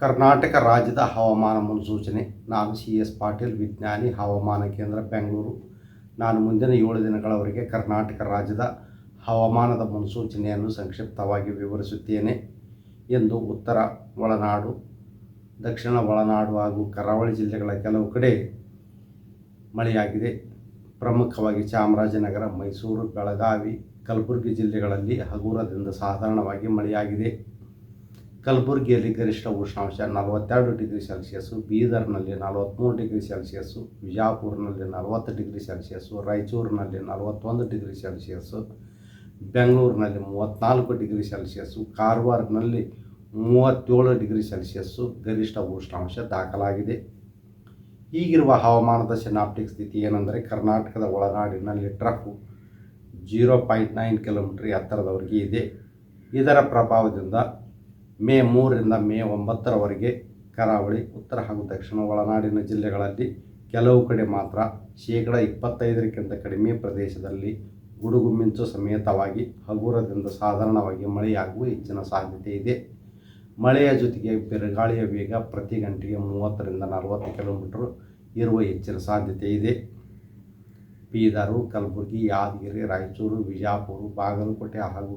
ಕರ್ನಾಟಕ ರಾಜ್ಯದ ಹವಾಮಾನ ಮುನ್ಸೂಚನೆ. ನಾನು CS ಪಾಟೀಲ್, ವಿಜ್ಞಾನಿ, ಹವಾಮಾನ ಕೇಂದ್ರ, ಬೆಂಗಳೂರು. ನಾನು ಮುಂದಿನ 7 ದಿನಗಳವರೆಗೆ ಕರ್ನಾಟಕ ರಾಜ್ಯದ ಹವಾಮಾನದ ಮುನ್ಸೂಚನೆಯನ್ನು ಸಂಕ್ಷಿಪ್ತವಾಗಿ ವಿವರಿಸುತ್ತೇನೆ ಎಂದು ಉತ್ತರ ಒಳನಾಡು, ದಕ್ಷಿಣ ಒಳನಾಡು ಹಾಗೂ ಕರಾವಳಿ ಜಿಲ್ಲೆಗಳ ಕೆಲವು ಕಡೆ ಮಳೆಯಾಗಿದೆ. ಪ್ರಮುಖವಾಗಿ ಚಾಮರಾಜನಗರ, ಮೈಸೂರು, ಬೆಳಗಾವಿ, ಕಲಬುರಗಿ ಜಿಲ್ಲೆಗಳಲ್ಲಿ ಹಗುರದಿಂದ ಸಾಧಾರಣವಾಗಿ ಮಳೆಯಾಗಿದೆ. ಕಲಬುರಗಿಯಲ್ಲಿ ಗರಿಷ್ಠ ಉಷ್ಣಾಂಶ 42 ಡಿಗ್ರಿ ಸೆಲ್ಸಿಯಸ್ಸು, ಬೀದರ್ನಲ್ಲಿ 43 ಡಿಗ್ರಿ ಸೆಲ್ಸಿಯಸ್ಸು, ವಿಜಾಪುರನಲ್ಲಿ 40 ಡಿಗ್ರಿ ಸೆಲ್ಸಿಯಸ್ಸು, ರಾಯಚೂರಿನಲ್ಲಿ 41 ಡಿಗ್ರಿ ಸೆಲ್ಸಿಯಸ್ಸು, ಬೆಂಗಳೂರಿನಲ್ಲಿ 34 ಡಿಗ್ರಿ ಸೆಲ್ಸಿಯಸ್ಸು, ಕಾರವಾರನಲ್ಲಿ 37 ಡಿಗ್ರಿ ಸೆಲ್ಸಿಯಸ್ಸು ಗರಿಷ್ಠ ಉಷ್ಣಾಂಶ ದಾಖಲಾಗಿದೆ. ಈಗಿರುವ ಹವಾಮಾನದ ಸಿನಾಪ್ಟಿಕ್ ಸ್ಥಿತಿ ಏನೆಂದರೆ, ಕರ್ನಾಟಕದ ಒಳನಾಡಿನಲ್ಲಿ ಟ್ರಫ್ 0.9 ಕಿಲೋಮೀಟರ್ ಎತ್ತರದವರೆಗೆ ಇದೆ. ಇದರ ಪ್ರಭಾವದಿಂದ ಮೇ 3ರಿಂದ ಮೇ 9ರವರೆಗೆ ಕರಾವಳಿ, ಉತ್ತರ ಹಾಗೂ ದಕ್ಷಿಣ ಒಳನಾಡಿನ ಜಿಲ್ಲೆಗಳಲ್ಲಿ ಕೆಲವು ಕಡೆ ಮಾತ್ರ 25%ಕ್ಕಿಂತ ಕಡಿಮೆ ಪ್ರದೇಶದಲ್ಲಿ ಗುಡುಗು ಮಿಂಚು ಸಮೇತವಾಗಿ ಹಗುರದಿಂದ ಸಾಧಾರಣವಾಗಿ ಮಳೆಯಾಗುವ ಹೆಚ್ಚಿನ ಸಾಧ್ಯತೆ ಇದೆ. ಮಳೆಯ ಜೊತೆಗೆ ಬಿರುಗಾಳಿಯ ವೇಗ ಪ್ರತಿ ಗಂಟೆಗೆ 30ರಿಂದ 40 ಕಿಲೋಮೀಟರ್ ಇರುವ ಹೆಚ್ಚಿನ ಸಾಧ್ಯತೆ ಇದೆ. ಬೀದರು, ಕಲಬುರಗಿ, ಯಾದಗಿರಿ, ರಾಯಚೂರು, ವಿಜಾಪುರ, ಬಾಗಲಕೋಟೆ ಹಾಗೂ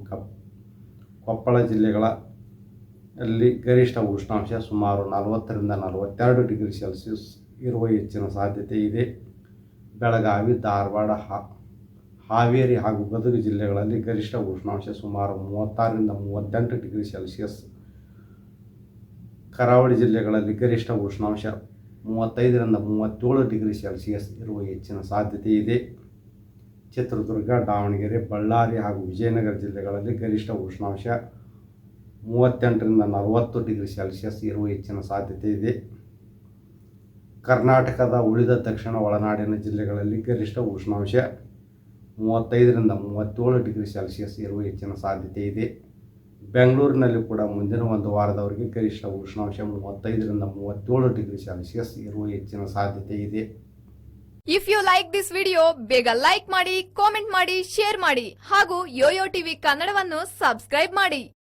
ಕೊಪ್ಪಳ ಜಿಲ್ಲೆಗಳಲ್ಲಿ ಗರಿಷ್ಠ ಉಷ್ಣಾಂಶ ಸುಮಾರು 40ರಿಂದ 42 ಡಿಗ್ರಿ ಸೆಲ್ಸಿಯಸ್ ಇರುವ ಹೆಚ್ಚಿನ ಸಾಧ್ಯತೆ ಇದೆ. ಬೆಳಗಾವಿ, ಧಾರವಾಡ, ಹಾವೇರಿ ಹಾಗೂ ಗದಗ ಜಿಲ್ಲೆಗಳಲ್ಲಿ ಗರಿಷ್ಠ ಉಷ್ಣಾಂಶ ಸುಮಾರು 36ರಿಂದ 38 ಡಿಗ್ರಿ ಸೆಲ್ಸಿಯಸ್. ಕರಾವಳಿ ಜಿಲ್ಲೆಗಳಲ್ಲಿ ಗರಿಷ್ಠ ಉಷ್ಣಾಂಶ 35ರಿಂದ 37 ಡಿಗ್ರಿ ಸೆಲ್ಸಿಯಸ್ ಇರುವ ಹೆಚ್ಚಿನ ಸಾಧ್ಯತೆ ಇದೆ. ಚಿತ್ರದುರ್ಗ, ದಾವಣಗೆರೆ, ಬಳ್ಳಾರಿ ಹಾಗೂ ವಿಜಯನಗರ ಜಿಲ್ಲೆಗಳಲ್ಲಿ ಗರಿಷ್ಠ ಉಷ್ಣಾಂಶ 38ರಿಂದ 40 ಡಿಗ್ರಿ ಸೆಲ್ಸಿಯಸ್ ಇರುವ ಹೆಚ್ಚಿನ ಸಾಧ್ಯತೆ ಇದೆ. ಕರ್ನಾಟಕದ ಉಳಿದ ದಕ್ಷಿಣ ಒಳನಾಡಿನ ಜಿಲ್ಲೆಗಳಲ್ಲಿ ಗರಿಷ್ಠ ಉಷ್ಣಾಂಶ 35ರಿಂದ 37 ಡಿಗ್ರಿ ಸೆಲ್ಸಿಯಸ್ ಇರುವ ಹೆಚ್ಚಿನ ಸಾಧ್ಯತೆ ಇದೆ. ಬೆಂಗಳೂರಿನಲ್ಲಿ ಕೂಡ ಮುಂದಿನ ಒಂದು ವಾರದವರೆಗೆ ಗರಿಷ್ಠ ಉಷ್ಣಾಂಶ 35ರಿಂದ 37 ಡಿಗ್ರಿ ಸೆಲ್ಸಿಯಸ್ ಇರುವ ಹೆಚ್ಚಿನ ಸಾಧ್ಯತೆ ಇದೆ. If you like this video, ಬೇಗ ಲೈಕ್ ಮಾಡಿ, ಕಾಮೆಂಟ್ ಮಾಡಿ, ಶೇರ್ ಮಾಡಿ ಹಾಗೂ ಯೋಯೋ ಟಿವಿ ಕನ್ನಡವನ್ನು ಸಬ್ಸ್ಕ್ರೈಬ್ ಮಾಡಿ.